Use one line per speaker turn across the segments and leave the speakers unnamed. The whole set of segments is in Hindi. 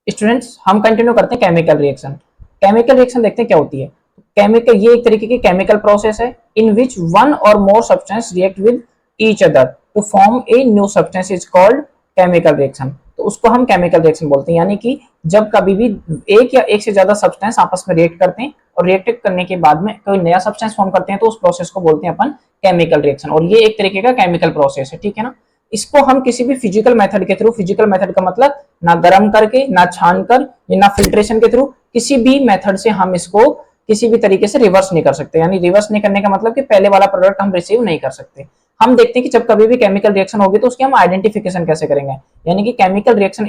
स्टूडेंट्स हम कंटिन्यू करते हैं केमिकल रिएक्शन। केमिकल रिएक्शन देखते हैं क्या होती है। केमिकल ये एक तरीके की केमिकल प्रोसेस है इन which one or more substance react with each other to form a new substance is called chemical reaction. तो उसको हम केमिकल रिएक्शन बोलते हैं, यानी कि जब कभी भी एक या एक से ज्यादा सब्सटेंस आपस में रिएक्ट करते हैं और रिएक्ट करने के बाद में कोई नया सब्सटेंस फॉर्म करते हैं तो उस प्रोसेस को बोलते हैं अपन केमिकल रिएक्शन। और ये एक तरीके का केमिकल प्रोसेस है, ठीक है ना। इसको हम किसी भी फिजिकल मेथड के थ्रू, फिजिकल मेथड का मतलब ना गर्म करके, ना छान कर, ना फिल्ट्रेशन के थ्रू, किसी भी मेथड से हम इसको किसी भी तरीके से रिवर्स नहीं कर सकते। यानी रिवर्स नहीं करने का मतलब कि पहले वाला प्रोडक्ट हम रिसीव नहीं कर सकते। हम देखते हैं कि जब कभी भी केमिकल रिएक्शन होगी तो उसकी हम आइडेंटिफिकेशन कैसे करेंगे, यानी कि केमिकल रिएक्शन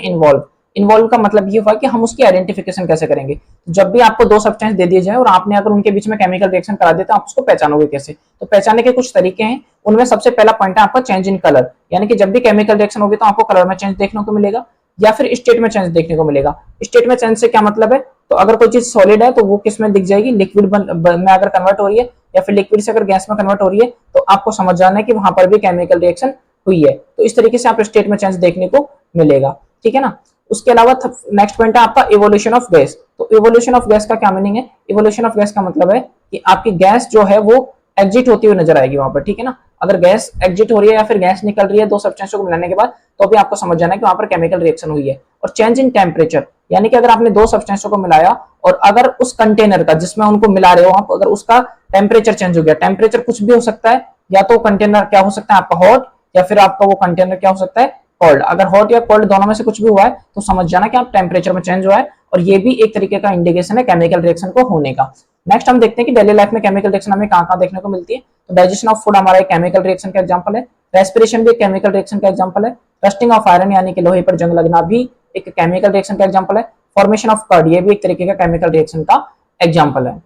इन्वॉल्व का मतलब ये हुआ कि हम उसकी आइडेंटिफिकेशन कैसे करेंगे। जब भी आपको दो सब्सटेंस दे दिए जाए और आपने अगर उनके बीच में केमिकल रिएक्शन करा दिया तो आप उसको पहचानोगे कैसे। तो पहचानने के कुछ तरीके हैं, उनमें सबसे पहला पॉइंट है आपका चेंज इन कलर, यानी कि जब भी केमिकल रिएक्शन होगी तो आपको कलर में चेंज देखने को मिलेगा या फिर स्टेट में चेंज देखने को मिलेगा। स्टेट में चेंज से क्या मतलब है, तो अगर कोई चीज सॉलिड है तो वो किस में दिख जाएगी, लिक्विड में अगर कन्वर्ट हो रही है या फिर लिक्विड से अगर गैस में कन्वर्ट हो रही है तो आपको समझ जाना है कि वहां पर भी केमिकल रिएक्शन हुई है। तो इस तरीके से आप स्टेट में चेंज देखने को मिलेगा, ठीक है ना। उसके अलावा नेक्स्ट पॉइंट है आपका इवोल्यूशन ऑफ गैस। तो इवोल्यूशन ऑफ गैस का क्या मीनिंग है, इवोल्यूशन ऑफ गैस का मतलब है कि आपकी गैस जो है वो एग्जिट होती हुई नजर आएगी वहां पर, ठीक है ना। अगर गैस एग्जिट हो रही है या फिर गैस निकल रही है दो सब्सटेंसों को मिलाने के बाद, तो भी आपको समझ जाना है कि वहां पर केमिकल रिएक्शन हुई है। और चेंज इन टेम्परेचर, यानी कि अगर आपने दो सब्सटेंसों को मिलाया और अगर उस कंटेनर का जिसमें उनको मिला रहे हो आप, अगर उसका टेम्परेचर चेंज हो गया, टेम्परेचर कुछ भी हो सकता है, या तो कंटेनर क्या हो सकता है आपका हॉट, या फिर आपका वो कंटेनर क्या हो सकता है कोल्ड। अगर हॉट या कोल्ड दोनों में से कुछ भी हुआ है तो समझ जाना कि आप टेम्परेचर में चेंज हुआ है, और ये भी एक तरीके का इंडिकेशन है केमिकल रिएक्शन को होने का। नेक्स्ट हम देखते हैं कि डेली लाइफ में केमिकल रिएक्शन हमें कहां देखने को मिलती है। तो डाइजेशन ऑफ फूड हमारा एक केमिकल रिएक्शन का एग्जांपल है, रेस्पिरेशन भी एक केमिकल रिएक्शन का एग्जांपल है, रस्टिंग ऑफ आयरन यानी कि लोहे पर जंग लगना भी एक केमिकल रिएक्शन का एग्जांपल है, फॉर्मेशन ऑफ कर्ड ये भी एक तरीके का केमिकल रिएक्शन का एग्जांपल है।